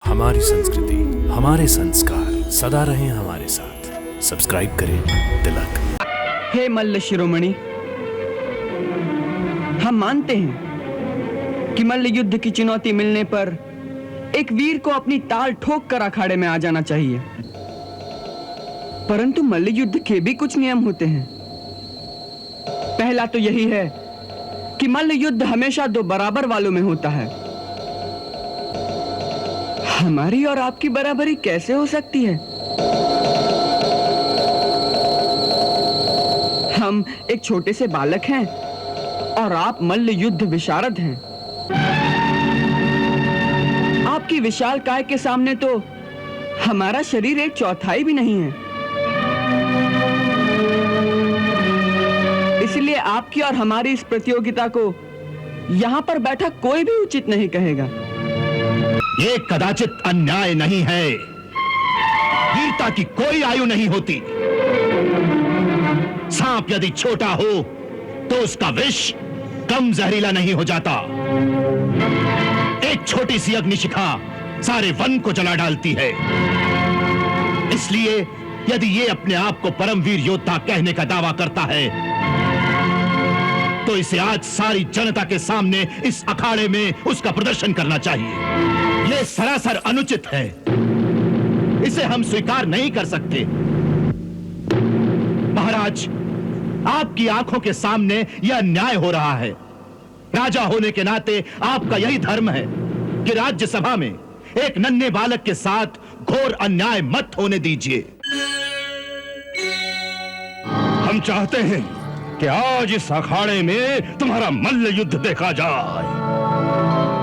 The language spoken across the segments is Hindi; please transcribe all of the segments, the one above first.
हमारी संस्कृति, हमारे संस्कार सदा रहें हमारे साथ। सब्सक्राइब करें तिलक। हे मल्ल शिरोमणि, हम मानते हैं कि मल्ल युद्ध की चुनौती मिलने पर एक वीर को अपनी ताल ठोक कर अखाड़े में आ जाना चाहिए, परंतु मल्ल युद्ध के भी कुछ नियम होते हैं। पहला तो यही है कि मल्ल युद्ध हमेशा दो बराबर वालों में होता है। हमारी और आपकी बराबरी कैसे हो सकती है? हम एक छोटे से बालक हैं और आप मल्ल युद्ध विशारद हैं। आपकी विशाल काय के सामने तो हमारा शरीर एक चौथाई भी नहीं है। इसलिए आपकी और हमारी इस प्रतियोगिता को यहां पर बैठा कोई भी उचित नहीं कहेगा। ये कदाचित अन्याय नहीं है। वीरता की कोई आयु नहीं होती। सांप यदि छोटा हो तो उसका विष कम जहरीला नहीं हो जाता। एक छोटी सी अग्निशिखा सारे वन को जला डालती है। इसलिए यदि ये अपने आप को परमवीर योद्धा कहने का दावा करता है तो इसे आज सारी जनता के सामने इस अखाड़े में उसका प्रदर्शन करना चाहिए। यह सरासर अनुचित है। इसे हम स्वीकार नहीं कर सकते। महाराज, आपकी आंखों के सामने यह अन्याय हो रहा है। राजा होने के नाते आपका यही धर्म है कि राज्यसभा में एक नन्हे बालक के साथ घोर अन्याय मत होने दीजिए। हम चाहते हैं कि आज इस अखाड़े में तुम्हारा मल्ल युद्ध देखा जाए।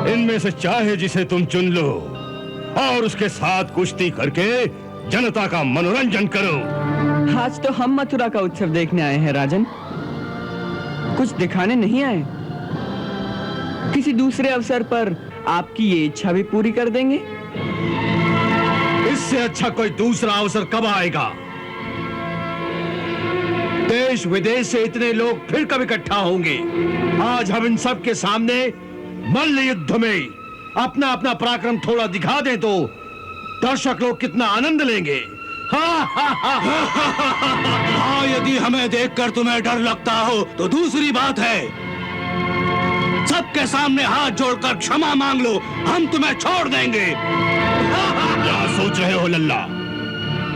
इनमें से चाहे जिसे तुम चुन लो और उसके साथ कुश्ती करके जनता का मनोरंजन करो। आज तो हम मथुरा का उत्सव देखने आए हैं राजन, कुछ दिखाने नहीं आए। किसी दूसरे अवसर पर आपकी ये इच्छा भी पूरी कर देंगे। इससे अच्छा कोई दूसरा अवसर कब आएगा? देश विदेश से इतने लोग फिर कब इकट्ठा होंगे? आज हम इन सब के सामने मल्ल युद्ध में अपना अपना पराक्रम थोड़ा दिखा दें तो दर्शक लोग कितना आनंद लेंगे। हाँ, यदि हमें देखकर तुम्हें डर लगता हो तो दूसरी बात है। सबके सामने हाथ जोड़कर क्षमा मांग लो, हम तुम्हें छोड़ देंगे। क्या सोच रहे हो लल्ला?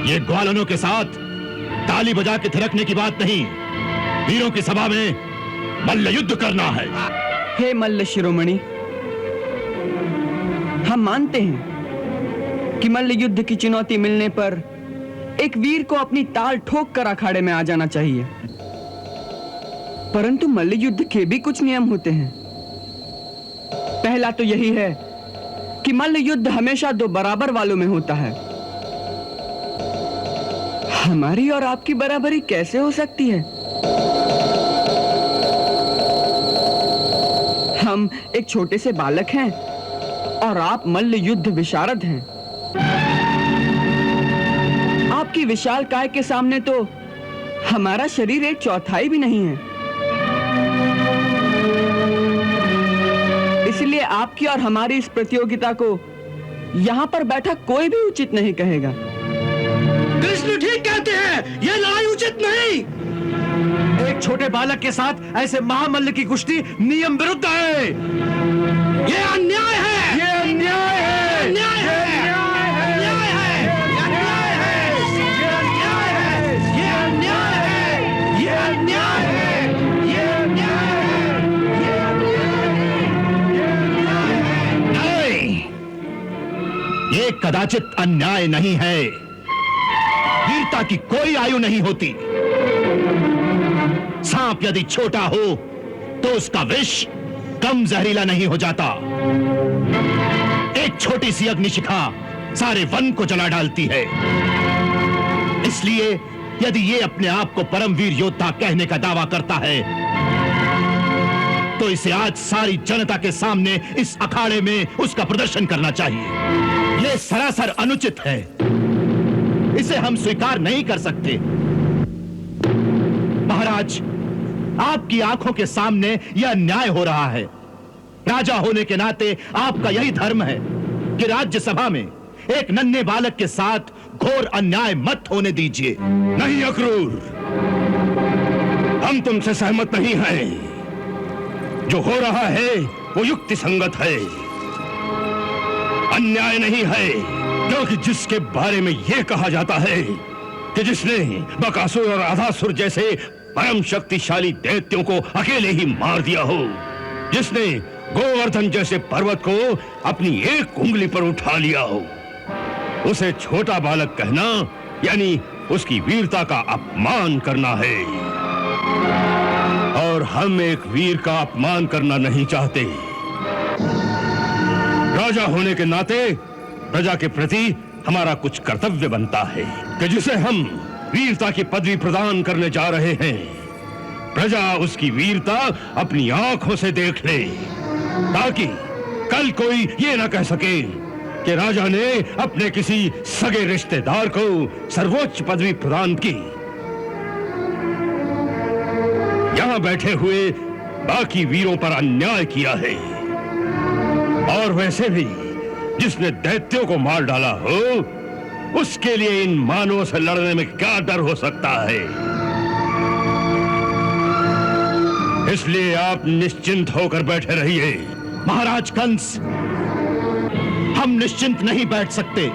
ये ग्वालनों के साथ ताली बजा के थिरकने की बात नहीं। वीरों की सभा में मल्ल युद्ध करना है। हे मल्ल शिरोमणि, हम मानते हैं कि मल्ल युद्ध की चुनौती मिलने पर एक वीर को अपनी ताल ठोक कर अखाड़े में आ जाना चाहिए, परंतु मल्ल युद्ध के भी कुछ नियम होते हैं। पहला तो यही है कि मल्ल युद्ध हमेशा दो बराबर वालों में होता है। हमारी और आपकी बराबरी कैसे हो सकती है? हम एक छोटे से बालक हैं और आप मल्ल युद्ध विशारद हैं। आपकी विशाल काय के सामने तो हमारा शरीर एक चौथाई भी नहीं है। इसलिए आपकी और हमारी इस प्रतियोगिता को यहां पर बैठा कोई भी उचित नहीं कहेगा। कृष्ण ठीक कहते हैं, यह लड़ाई उचित नहीं। एक छोटे बालक के साथ ऐसे महामल्ल की कुश्ती नियम विरुद्ध है। यह अन्याय है। यह अन्याय है। अन्याय है। अन्याय है। अन्याय है। यह अन्याय है। यह अन्याय है। यह अन्याय है। यह अन्याय है। यह अन्याय है। नहीं, ये कदाचित अन्याय नहीं है। वीरता की कोई आयु नहीं होती। सांप यदि छोटा हो तो उसका विष कम जहरीला नहीं हो जाता। एक छोटी सी अग्निशिखा सारे वन को जला डालती है। इसलिए यदि ये अपने आप को परमवीर योद्धा कहने का दावा करता है तो इसे आज सारी जनता के सामने इस अखाड़े में उसका प्रदर्शन करना चाहिए। यह सरासर अनुचित है। इसे हम स्वीकार नहीं कर सकते। महाराज, आपकी आंखों के सामने यह अन्याय हो रहा है। राजा होने के नाते आपका यही धर्म है कि राज्यसभा में एक नन्हे बालक के साथ घोर अन्याय मत होने दीजिए। नहीं अक्रूर, हम तुमसे सहमत नहीं हैं। जो हो रहा है वो युक्ति संगत है, अन्याय नहीं है। क्योंकि जिसके बारे में यह कहा जाता है कि जिसने बकासुर और अधासुर जैसे परम शक्तिशाली दैत्यों को अकेले ही मार दिया हो, जिसने गोवर्धन जैसे पर्वत को अपनी एक उंगली पर उठा लिया हो, उसे छोटा बालक कहना यानी उसकी वीरता का अपमान करना है। और हम एक वीर का अपमान करना नहीं चाहते। राजा होने के नाते प्रजा के प्रति हमारा कुछ कर्तव्य बनता है कि जिसे हम वीरता की पदवी प्रदान करने जा रहे हैं, प्रजा उसकी वीरता अपनी आंखों से देख ले, ताकि कल कोई ये ना कह सके कि राजा ने अपने किसी सगे रिश्तेदार को सर्वोच्च पदवी प्रदान की। यहां बैठे हुए बाकी वीरों पर अन्याय किया है, और वैसे भी जिसने दैत्यों को मार डाला हो, उसके लिए इन मानवों से लड़ने में क्या डर हो सकता है। इसलिए आप निश्चिंत होकर बैठे रहिए। महाराज कंस, हम निश्चिंत नहीं बैठ सकते,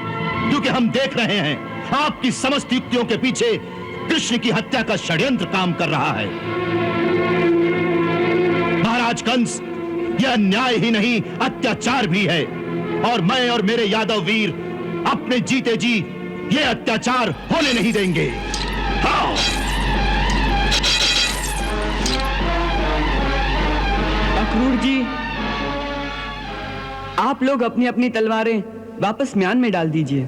क्योंकि हम देख रहे हैं आपकी समस्त युक्तियों के पीछे कृष्ण की हत्या का षड्यंत्र काम कर रहा है। महाराज कंस, यह अन्याय ही नहीं अत्याचार भी है, और मैं और मेरे यादव वीर अपने जीते जी यह अत्याचार होने नहीं देंगे। हाँ। अक्रूर जी, आप लोग अपनी अपनी तलवारें वापस म्यान में डाल दीजिए।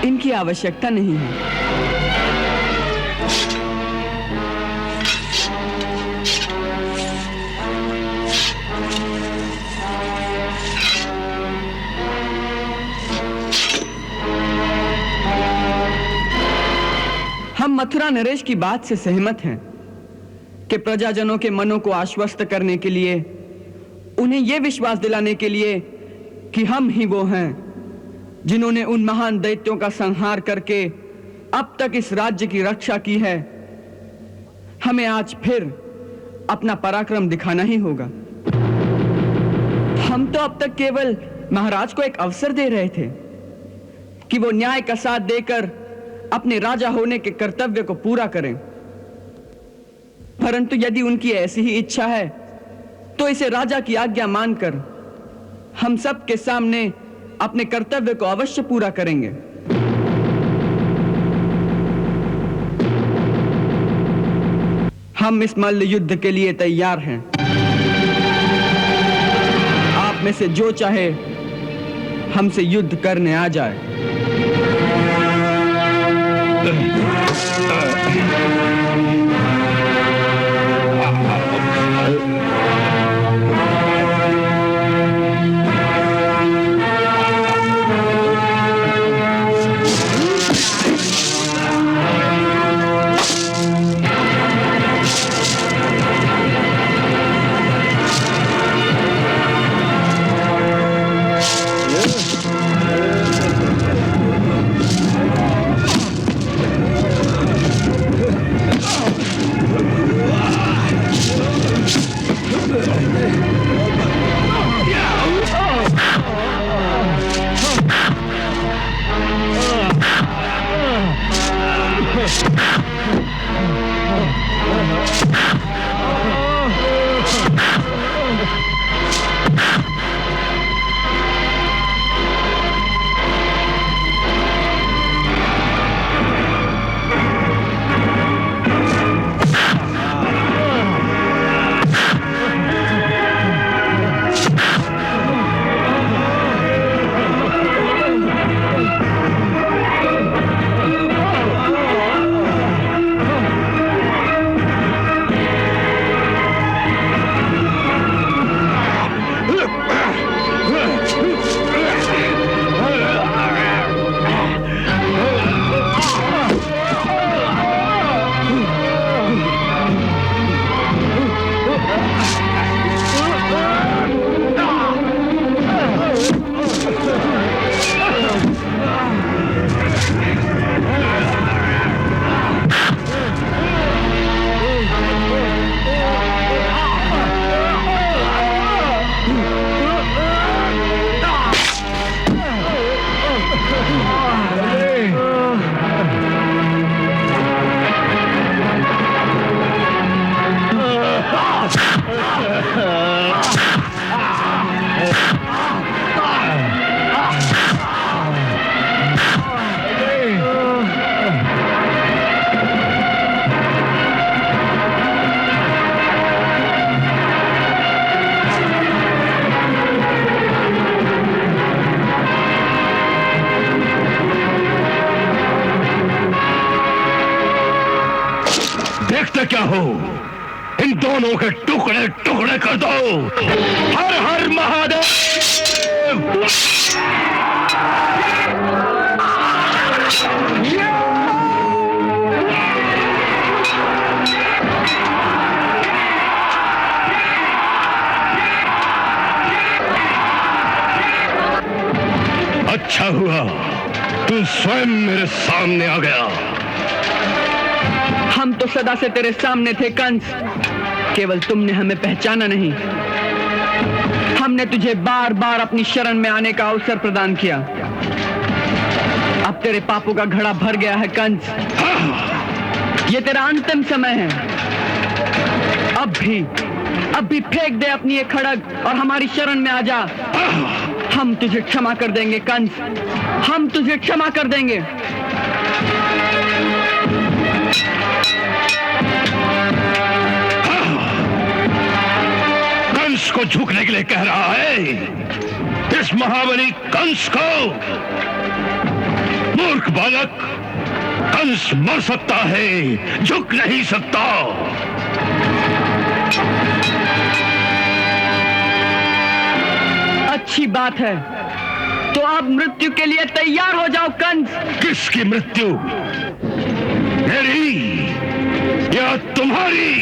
इनकी आवश्यकता नहीं है। हम मथुरा नरेश की बात से सहमत हैं कि प्रजाजनों के मनों को आश्वस्त करने के लिए, उन्हें यह विश्वास दिलाने के लिए कि हम ही वो हैं जिन्होंने उन महान दैत्यों का संहार करके अब तक इस राज्य की रक्षा की है, हमें आज फिर अपना पराक्रम दिखाना ही होगा। हम तो अब तक केवल महाराज को एक अवसर दे रहे थे कि वो न्याय का साथ देकर अपने राजा होने के कर्तव्य को पूरा करें, परंतु यदि उनकी ऐसी ही इच्छा है तो इसे राजा की आज्ञा मानकर हम सब के सामने अपने कर्तव्य को अवश्य पूरा करेंगे। हम इस मल्ल युद्ध के लिए तैयार हैं। आप में से जो चाहे हमसे युद्ध करने आ जाए। हो, इन दोनों के टुकड़े टुकड़े कर दो। हर हर महादेव। अच्छा हुआ तू स्वयं मेरे सामने आ गया। हम तो सदा से तेरे सामने थे कंस, केवल तुमने हमें पहचाना नहीं। हमने तुझे बार बार अपनी शरण में आने का अवसर प्रदान किया। अब तेरे पापों का घड़ा भर गया है कंस। ये तेरा अंतिम समय है। अब भी फेंक दे अपनी ये खड़ग और हमारी शरण में आ जा। हम तुझे क्षमा कर देंगे कंस, हम तुझे क्षमा कर देंगे। कंस को झुकने के लिए कह रहा है? इस महाबली कंस को? मूर्ख बालक, कंस मर सकता है, झुक नहीं सकता। अच्छी बात है, तो अब मृत्यु के लिए तैयार हो जाओ कंस। किसकी मृत्यु? मेरी या तुम्हारी?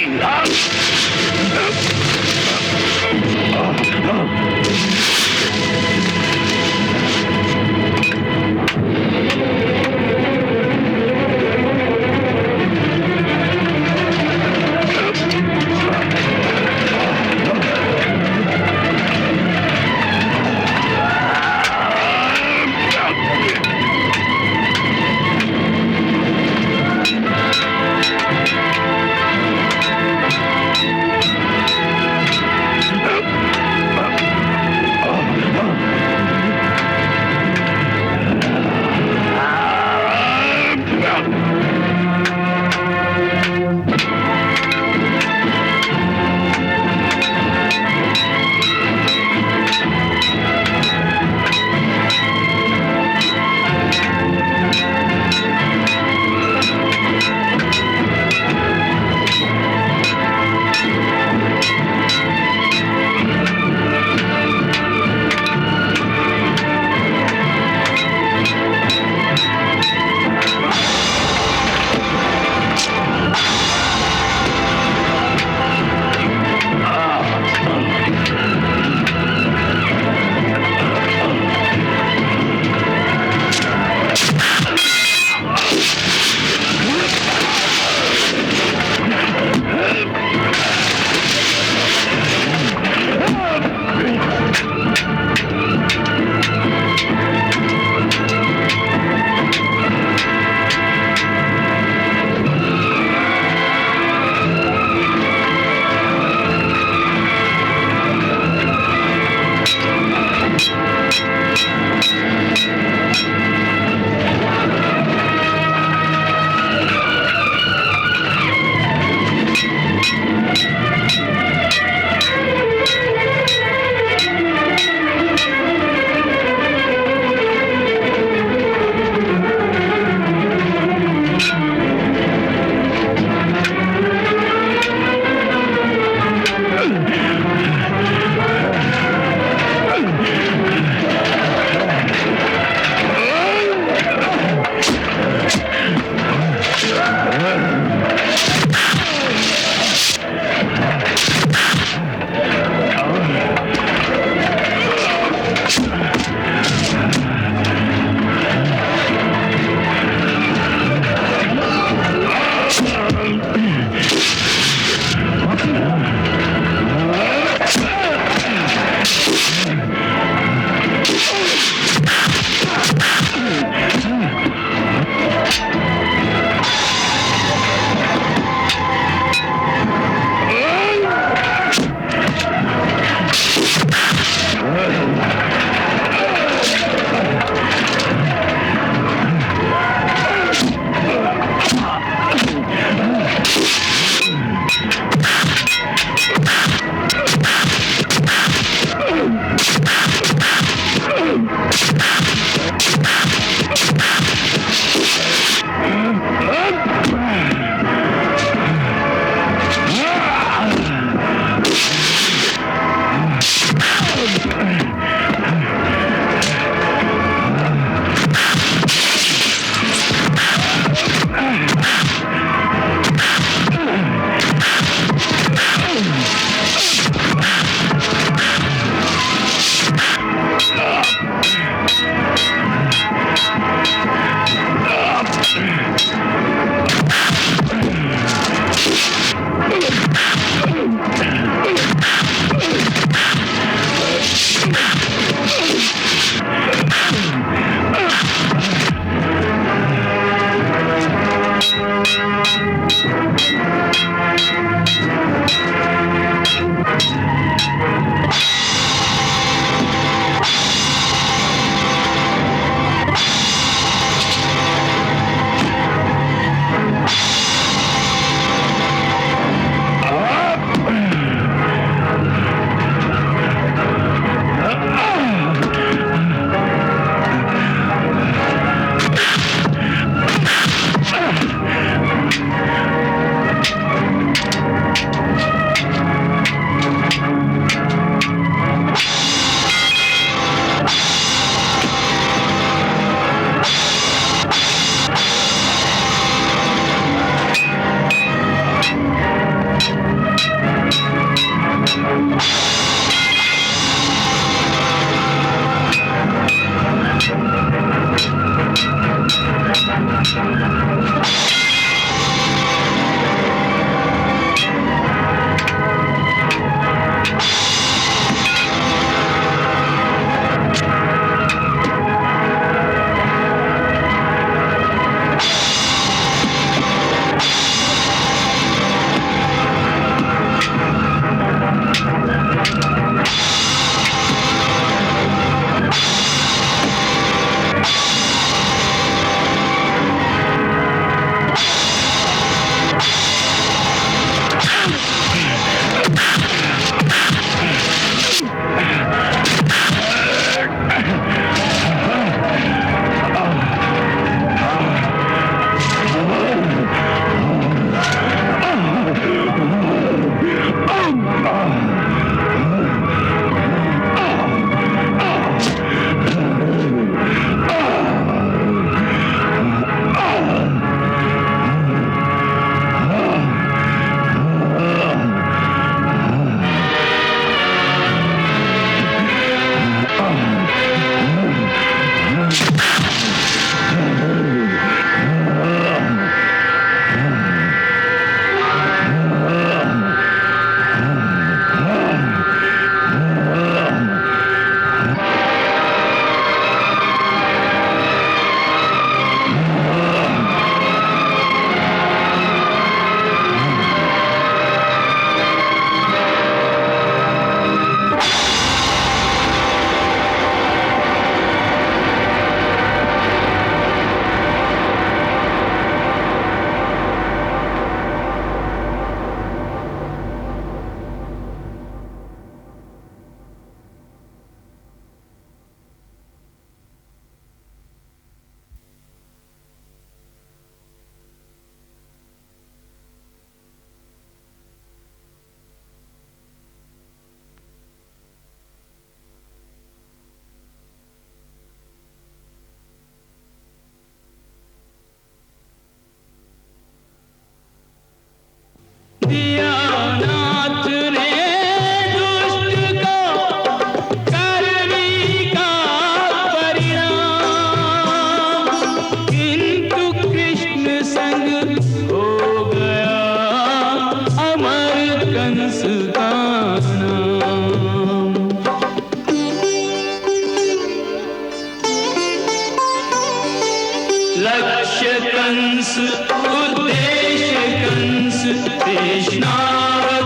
लक्ष्य कंस उद्देश्य कंस कृष्णावतार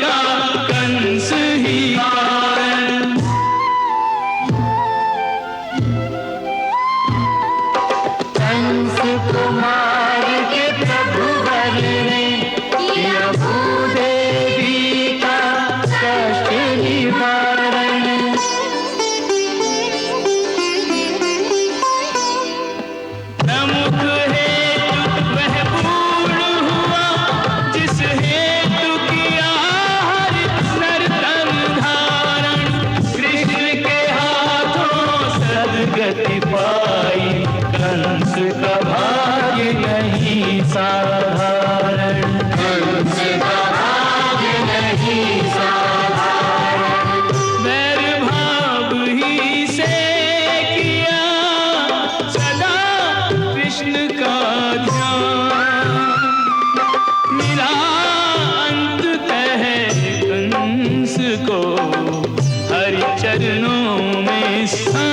का कंस ही कारण। कंस कुमार के प्रभु वर ने किया भूदेवी का कष्ट निवारण। प्रमुख हेतु वह पूर्ण हुआ जिस हेतु किया हरि नर्तन धारण। कृष्ण के हाथों सद्गति पाई कंस का भाग्य नहीं साधारण। कंस का भाग्य नहीं साधारण। वैर भाव ही से किया सदा कृष्ण का ध्यान। मिला अंततः कंस को हरि चरणों में स्थान।